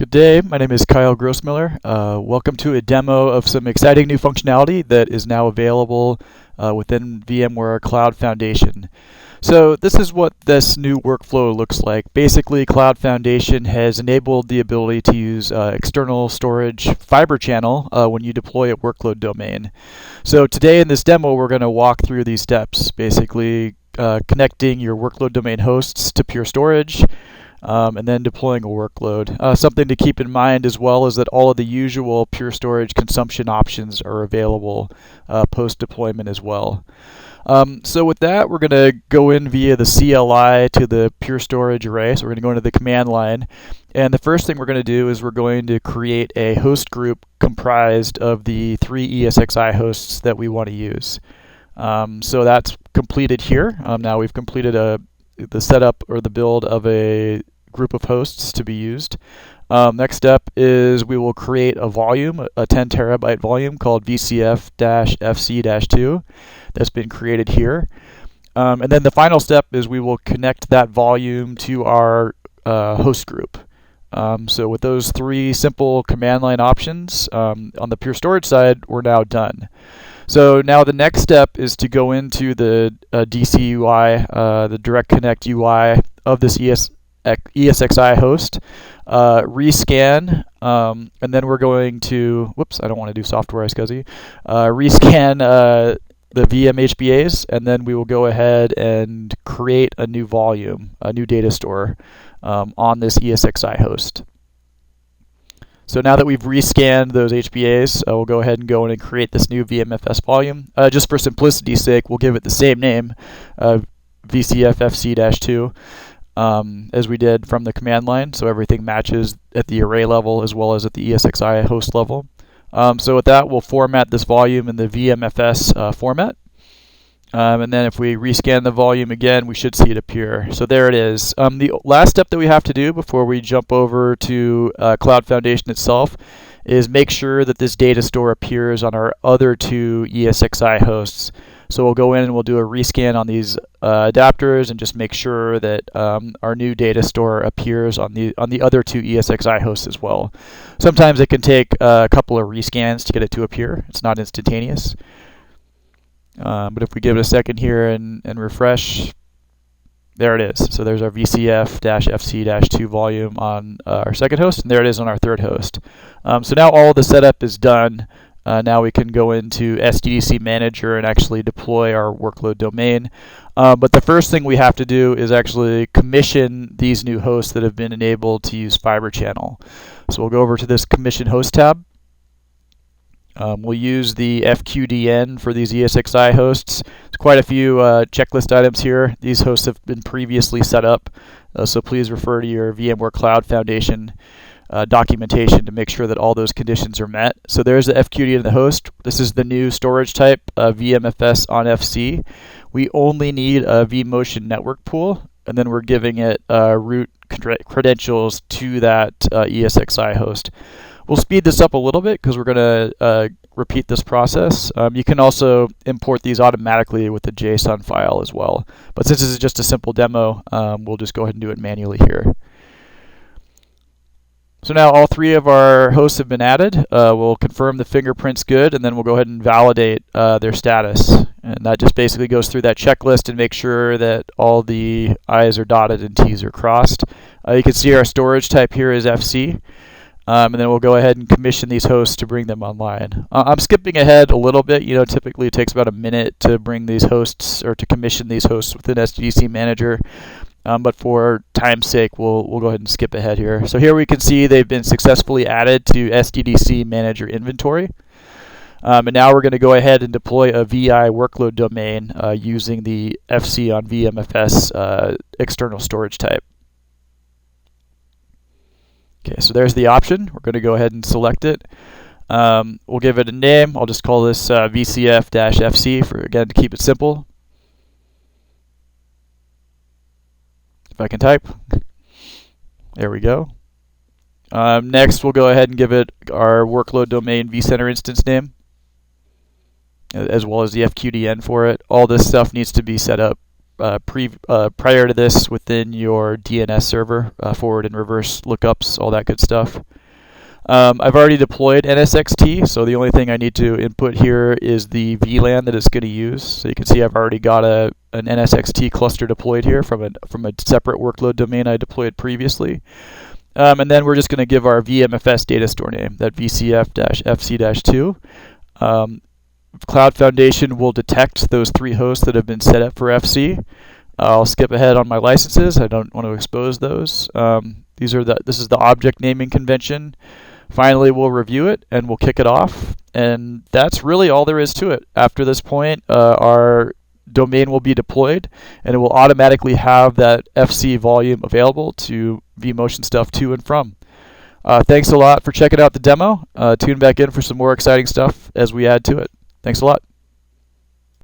Good day, my name is Kyle Grossmiller. Welcome to a demo of some exciting new functionality that is now available within VMware Cloud Foundation. So this is what this new workflow looks like. Basically, Cloud Foundation has enabled the ability to use external storage Fibre channel when you deploy a workload domain. So today in this demo, we're going to walk through these steps, basically connecting your workload domain hosts to Pure Storage, and then deploying a workload. Something to keep in mind as well is that all of the usual Pure Storage consumption options are available post-deployment as well. So with that, we're going to go in via the CLI to the Pure Storage array. So we're going to go into the command line. And the first thing we're going to do is we're going to create a host group comprised of the 3 ESXi hosts that we want to use. So that's completed here. Now we've completed the setup or the build of a group of hosts to be used. Next step is we will create a volume, a 10 terabyte volume called VCF-FC-2 that's been created here. And then the final step is we will connect that volume to our host group. So with those 3 simple command line options, on the Pure Storage side, we're now done. So now the next step is to go into the DC UI, the Direct Connect UI of this ESXi host, rescan, and then we're going to, whoops, I don't want to do software iSCSI, rescan the VM HBAs, and then we will go ahead and create a new volume, a new data store on this ESXi host. So now that we've rescanned those HBAs, we'll go ahead and go in and create this new VMFS volume. Just for simplicity's sake, we'll give it the same name, VCF-FC-2, as we did from the command line, so everything matches at the array level as well as at the ESXi host level. So with that, we'll format this volume in the VMFS format. And then if we rescan the volume again, we should see it appear. So there it is. The last step that we have to do before we jump over to Cloud Foundation itself is make sure that this data store appears on our other 2 ESXi hosts. So we'll go in and we'll do a rescan on these adapters and just make sure that our new data store appears on the other 2 ESXi hosts as well. Sometimes it can take a couple of rescans to get it to appear. It's not instantaneous. But if we give it a second here and refresh, there it is. So there's our VCF-FC-2 volume on our second host, and there it is on our third host. So now all the setup is done. Now we can go into SDDC Manager and actually deploy our workload domain. But the first thing we have to do is actually commission these new hosts that have been enabled to use Fibre channel. So we'll go over to this Commission Host tab. We'll use the FQDN for these ESXi hosts. There's quite a few checklist items here. These hosts have been previously set up, so please refer to your VMware Cloud Foundation documentation to make sure that all those conditions are met. So there's the FQDN of the host. This is the new storage type, VMFS on FC. We only need a vMotion network pool, and then we're giving it root credentials to that ESXi host. We'll speed this up a little bit because we're going to repeat this process. You can also import these automatically with the JSON file as well. But since this is just a simple demo, we'll just go ahead and do it manually here. So now all 3 of our hosts have been added. We'll confirm the fingerprint's good, and then we'll go ahead and validate their status. And that just basically goes through that checklist and make sure that all the I's are dotted and T's are crossed. You can see our storage type here is FC. And then we'll go ahead and commission these hosts to bring them online. I'm skipping ahead a little bit. You know, typically it takes about a minute to bring these hosts or to commission these hosts within SDDC Manager. But for time's sake, we'll go ahead and skip ahead here. So here we can see they've been successfully added to SDDC Manager inventory. And now we're going to go ahead and deploy a VI workload domain using the FC on VMFS external storage type. Okay, so there's the option. We're going to go ahead and select it. We'll give it a name. I'll just call this VCF-FC for, again, to keep it simple. If I can type. There we go. Next, we'll go ahead and give it our workload domain vCenter instance name, as well as the FQDN for it. All this stuff needs to be set up prior to this within your DNS server, forward and reverse lookups, all that good stuff. I've already deployed NSXT, so the only thing I need to input here is the VLAN that it's going to use. So you can see I've already got an NSXT cluster deployed here from a separate workload domain I deployed previously. And then we're just going to give our VMFS data store name, that VCF-FC-2. Cloud Foundation will detect those 3 hosts that have been set up for FC. I'll skip ahead on my licenses. I don't want to expose those. This is the object naming convention. Finally, we'll review it and we'll kick it off. And that's really all there is to it. After this point, our domain will be deployed and it will automatically have that FC volume available to vMotion stuff to and from. Thanks a lot for checking out the demo. Tune back in for some more exciting stuff as we add to it. Thanks a lot.